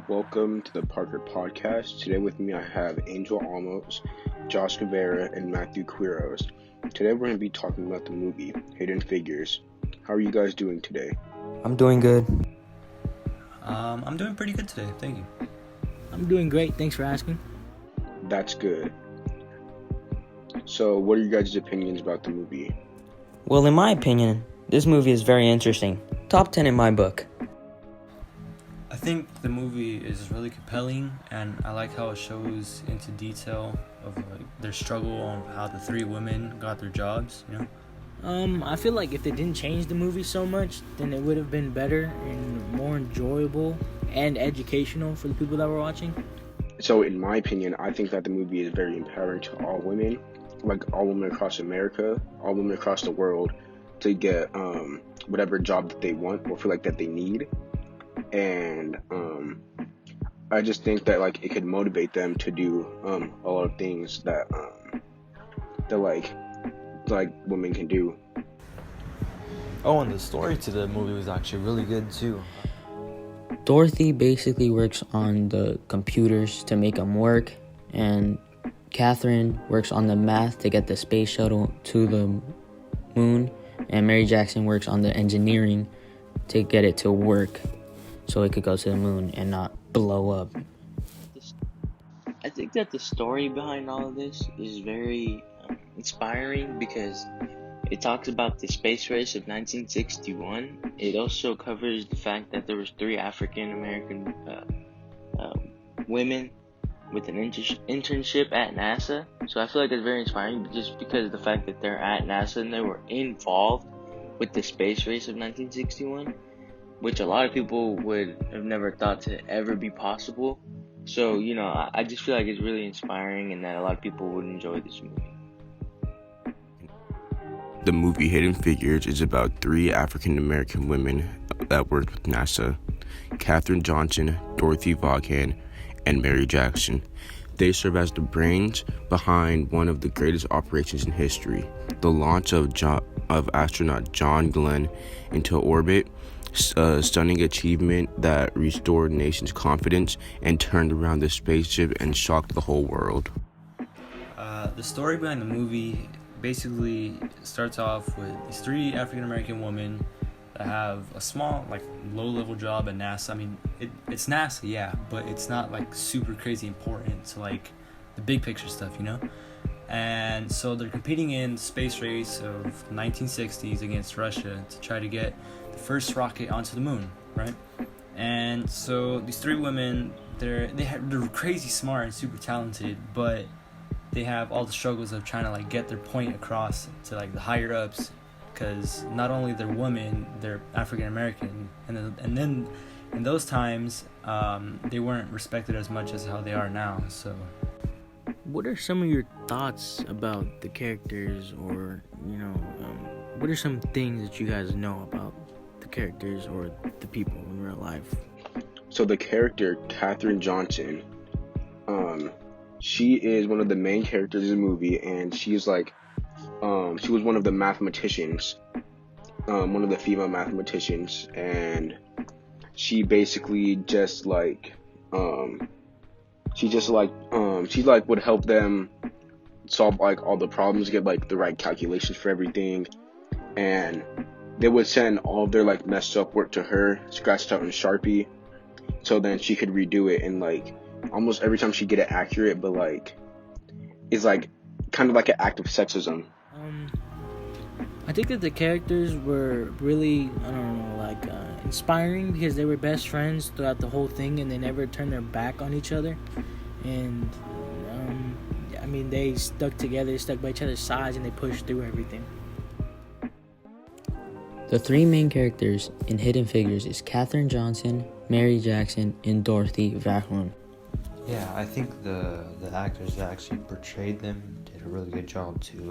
Welcome to the Parker Podcast. Today with me I have Angel Almos, Josh Guevara, and Matthew Quiros. Today we're going to be talking about the movie Hidden Figures. How are you guys doing today? I'm doing good. I'm doing pretty good today, thank you. I'm doing great, thanks for asking. That's good. So, what are you guys' opinions about the movie? Well, in my opinion, this movie is very interesting. Top 10 in my book. I think the movie is really compelling, and I like how it shows into detail of their struggle on how the three women got their jobs, I feel like if they didn't change the movie so much, then it would have been better and more enjoyable and educational for the people that were watching. So, in my opinion, I think that the movie is very empowering to all women, like all women across America, all women across the world, to get whatever job that they want or feel like that they need. And I just think that like it could motivate them to do a lot of things that like women can do. Oh, and the story to the movie was actually really good too. Dorothy basically works on the computers to make them work, and Catherine works on the math to get the space shuttle to the moon, and Mary Jackson works on the engineering to get it to work so it could go to the moon and not blow up. I think that the story behind all of this is very inspiring because it talks about the space race of 1961. It also covers the fact that there was 3 African American women with an internship at NASA. So I feel like it's very inspiring just because of the fact that they're at NASA and they were involved with the space race of 1961, which a lot of people would have never thought to ever be possible. So, I just feel like it's really inspiring and that a lot of people would enjoy this movie. The movie Hidden Figures is about 3 African American women that worked with NASA: Katherine Johnson, Dorothy Vaughan, and Mary Jackson. They serve as the brains behind one of the greatest operations in history, the launch of astronaut John Glenn into orbit, a stunning achievement that restored the nation's confidence and turned around the spaceship and shocked the whole world. The story behind the movie basically starts off with these 3 African American women that have a small, low-level job at NASA. I mean, it's NASA, yeah, but it's not, super crazy important to, the big picture stuff, And so they're competing in the space race of the 1960s against Russia to try to get the first rocket onto the moon, right? And so these 3 women, they're crazy smart and super talented, but they have all the struggles of trying to get their point across to the higher ups, because not only they're women, they're African American, and then in those times they weren't respected as much as how they are now. So What are some of your thoughts about the characters, or what are some things that you guys know about the characters or the people in real life? So the character Katherine Johnson, she is one of the main characters in the movie, and she's she was one of the mathematicians, one of the female mathematicians, and she basically just she would help them solve all the problems, get the right calculations for everything, and they would send all of their messed up work to her, scratched out in Sharpie, so then she could redo it, and almost every time she'd get it accurate, but it's kind of like an act of sexism. I think that the characters were really, inspiring because they were best friends throughout the whole thing and they never turned their back on each other. And, they stuck together, they stuck by each other's sides, and they pushed through everything. The 3 main characters in Hidden Figures is Katherine Johnson, Mary Jackson, and Dorothy Vaughan. Yeah, I think the actors that actually portrayed them did a really good job too.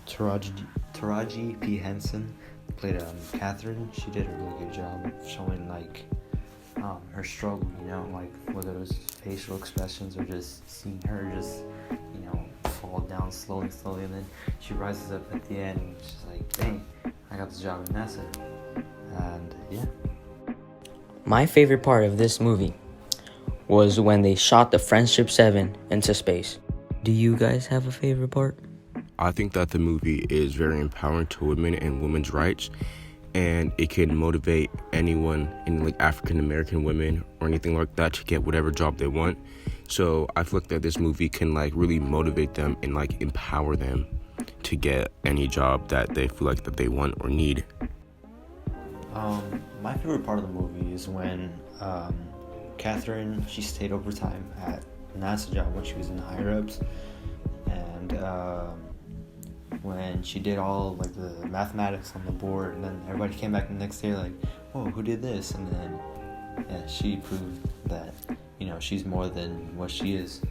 Taraji P. Henson played Catherine. She did a really good job showing her struggle, whether it was facial expressions or just seeing her just fall down slowly, and then she rises up at the end and she's like, dang, I got this job at NASA. And yeah. My favorite part of this movie was when they shot the Friendship 7 into space. Do you guys have a favorite part? I think that the movie is very empowering to women and women's rights, and it can motivate anyone in like African American women or anything like that to get whatever job they want. So I feel like that this movie can like really motivate them and like empower them to get any job that they feel like that they want or need. My favorite part of the movie is when Catherine, she stayed overtime at NASA job when she was in the higher ups, and when she did all like the mathematics on the board, and then everybody came back the next day like, "Whoa, who did this?" And then she proved that she's more than what she is.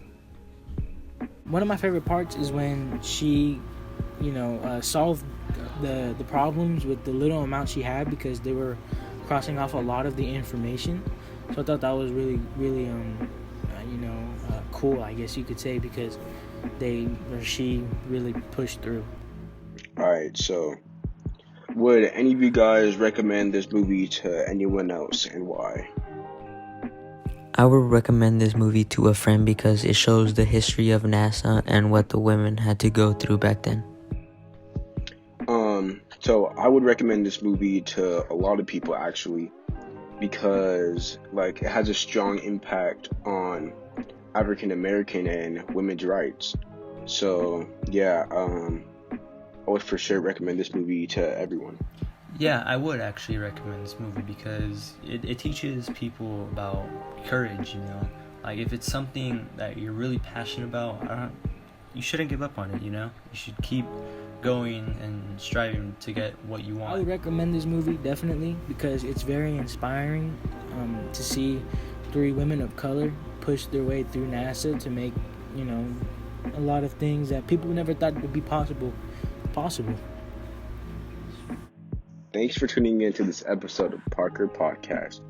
One of my favorite parts is when she, solved the problems with the little amount she had, because they were crossing off a lot of the information. So I thought that was really, really, cool, I guess you could say, because she really pushed through. Alright, so would any of you guys recommend this movie to anyone else, and why? I would recommend this movie to a friend because it shows the history of NASA and what the women had to go through back then. So I would recommend this movie to a lot of people actually, because like it has a strong impact on African American and women's rights. So yeah, I would for sure recommend this movie to everyone. Yeah, I would actually recommend this movie because it teaches people about courage, Like, if it's something that you're really passionate about, you shouldn't give up on it, You should keep going and striving to get what you want. I would recommend this movie, definitely, because it's very inspiring to see 3 women of color push their way through NASA to make, a lot of things that people never thought would be possible. Thanks for tuning in to this episode of Parker Podcast.